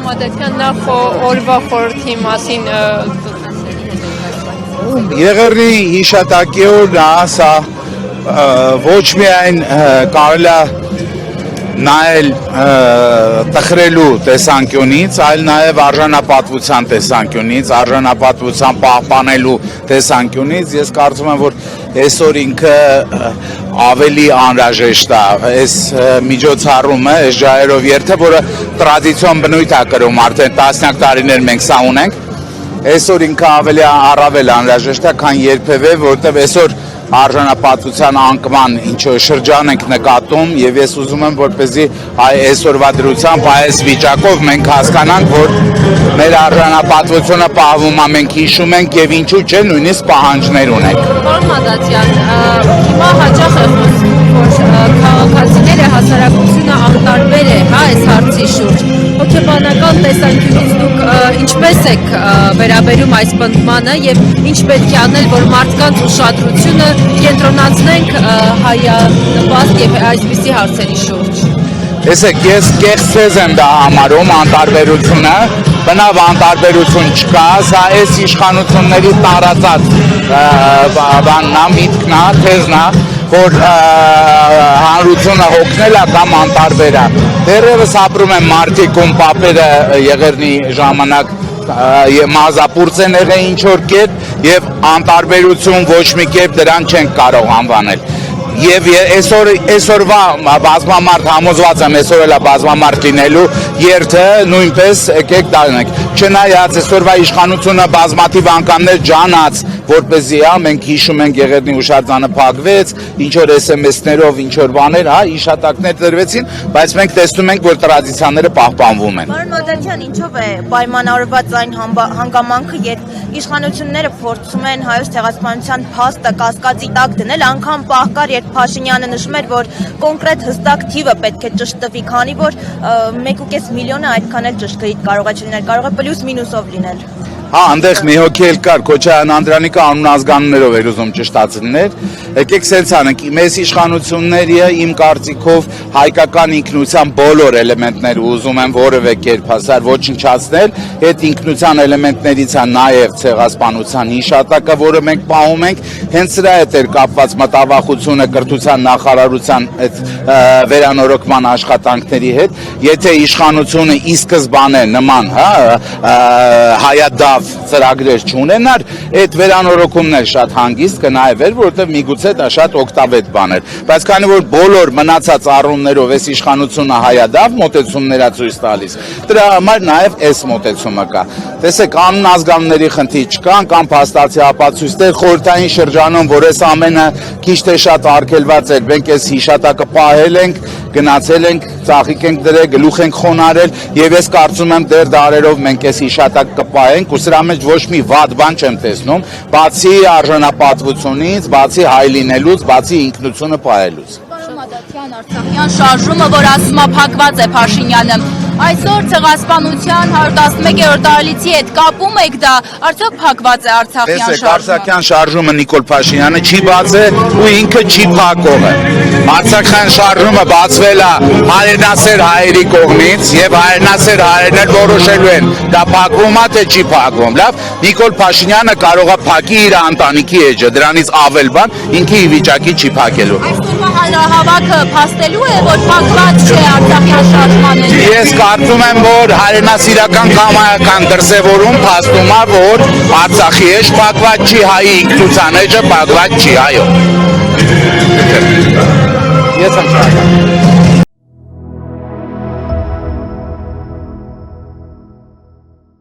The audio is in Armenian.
Համադեթյան նախ օրվա խորհրդի մասին Եղեռնի հիշատակի օրն է, սա ոչ միայն կարելի է նայել տխրելու տեսանկյունից, այլ նաև արժանապատվության տեսանկյունից, արժանապատվության պահպանելու տեսանկյունից, ես կարծում եմ, որ այսօր ինքը ավելի անհրաժեշտ է, այս միջոցառումը, այս ջահերով երթը, որը տրադիցիոն բնույթ է կրում, արդեն տասնյակ տարիներ մենք սա ունենք, այսօր ինքը ավելի առավել անհրաժեշտ է, քան երբևէ, որովհետև այսօր արժանապատվության անկման շրջան ենք նկատում եւ ես ուզում եմ որպեսզի այսօրվա դրությամբ այս վիճակով մենք հասկանանք, որ մեր արժանապատվությունը պահվում է, մենք հիշում ենք եւ ինչու՞ չէ նույնիսկ պահանջներ ունենք։ Պարոն Մադատյան, հիմա հաճախ է խոսվում, որ քաղաքացիները հասարակությունը անտարբեր է, այս հարցի շուրջ։ Հոգեբանական տեսանկյունից դուք ինչպես եք վերաբերում այս պնդմանը եւ ինչ պետք է անել, որ մարդկանց ուշադրությունը կենտրոնացնենք հայանպաստ եւ այսպիսի հարցերի շուրջ։ Տեսեք, ես կեղծեզ եմ դա համարում անտարբերությունը, բնավ անտարբերություն չկա, սա այս իշխանությունների տարածած բանն է, միտքն է, թեզն է, որ հանրությունը հոգնել է կամ անտարբեր է։ Դեռևս ապրում են մարդիկ, ում պապերը Եղեռնի ժամանակ մազապուրց են եղել ինչ-որ կերպ եւ անտարբերություն ոչ մի կերպ դրան չենք կարող անվանել։ Եվ այսօրվա բազմամարդ համոզված եմ, այսօր էլ է բազմամարդ լինելու երթը նույնպես եկեք տանենք։ Չնայած այսօրվա իշխանությունը բազմաթիվ անգամներ ջանաց, որպեսզի մենք հիշում ենք Եղեռնի հուշարձանը փակվեց, ինչ որ SMS-ներով, ինչ որ բաներ, հիշատակներ դրվեցին, բայց մենք տեսնում ենք, որ տրադիցիաները պահպանվում են։ Պարոն Մադատյան, ինչով է պայմանավորված այն հանգամանքը, երբ իշխանությունները փորձում են հայոց ցեղասպանության փաստը կասկածի տակ դնել, անգամ պահկար, երբ Փաշինյանը նշում էր, որ կոնկրետ հստակ թիվը պետք է ճշտվի, քանի որ 1.5 միլիոնը այդքան էլ ճշգրիտ կարող է չլինել, կարող է պլյուս մինուսով լինել։ Այնտեղ մի հոգի էլ կար, Քոչարյան Անդրանիկը անուն ազգանուններով էր ուզում ճշտացնել։ Եկեք սենց անենք, մեծ իշխանությունները իմ կարծիքով հայկական ինքնության բոլոր էլեմենտները ուզում են որևէ կերպ հասար ոչնչացնել, այդ ինքնության էլեմենտներից է նաև ցեղասպանության հիշատակը, որը մենք պահում ենք, հենց սրա հետ էր կապված մտավախությունը կրթության նախարարության այդ վերանորոգման աշխատանքների հետ, եթե իշխանությունը ի սկզբանե նման, հայադավ ծրագրեր չունենար, այդ վերանորոգումներ շատ հանգիստ կնայվեր, որովհետև միգուցե դա շատ օգտավետ բան էր։ Բայց քանի որ բոլոր մնացած առումներով այս իշխանությունը հայադավ մոտեցումներ է ցույց տալիս, դրա համար նաև այս մոտեցումը կա։ Տեսեք, անուն ազգանունների խնդիր չկան, կամ փաստացի ապացույցներ խորհրդային շրջանում, որ այս ամենը քիչ թե շատ արգելված էր, մենք այս հիշատակը պահել ենք, գնացել ենք, ծաղիկ ենք դրել, գլուխ ենք խոնարել, եւ ես կարծում եմ դեռ դարերով մենք այս հիշատակ կպահենք ու սրա մեջ ոչ մի վատ բան չեմ տեսնում, բացի արժանապատվությունից, բացի հայ լինելուց, բացի ինքնությունը պահելուց։ Պարոն Մադատյան, Արցախյան շարժումը, որ ասում է փակված է Փաշինյանը, այսօր ցեղասպանության 111-րդ տարելիցի հետ կապում եք դա, արդյոք փակված է Արցախյան շարժումը։ Տեսեք, Արցախյան շարժումը Նիկոլ Փաշինյանը չի բացել ու ինքը չի փակող է։ Արցախյան շարժումը բացվել է հայրենասեր հայերի կողմից եւ հայրենասեր հայերն էլ որոշելու են դա փակվում է թե չի փակվում։ Լավ, Նիկոլ Փաշինյանը կարող է փակի իր ընտանիքի էջը, դրանից ավել բան ինքը ի վիճակի չի փակելու։ Այսօրվա հանրահավաքը փաստելու է, որ փակված չէ Արցախյան շարժմանը։ Ես կարծում եմ, որ հայրենասիրական կամայական դրսևորում փաստում է, որ Արցախի էջ փակված չի, հայի ինքնության էջը փակված չի, այո։ Ես եմ շարժում։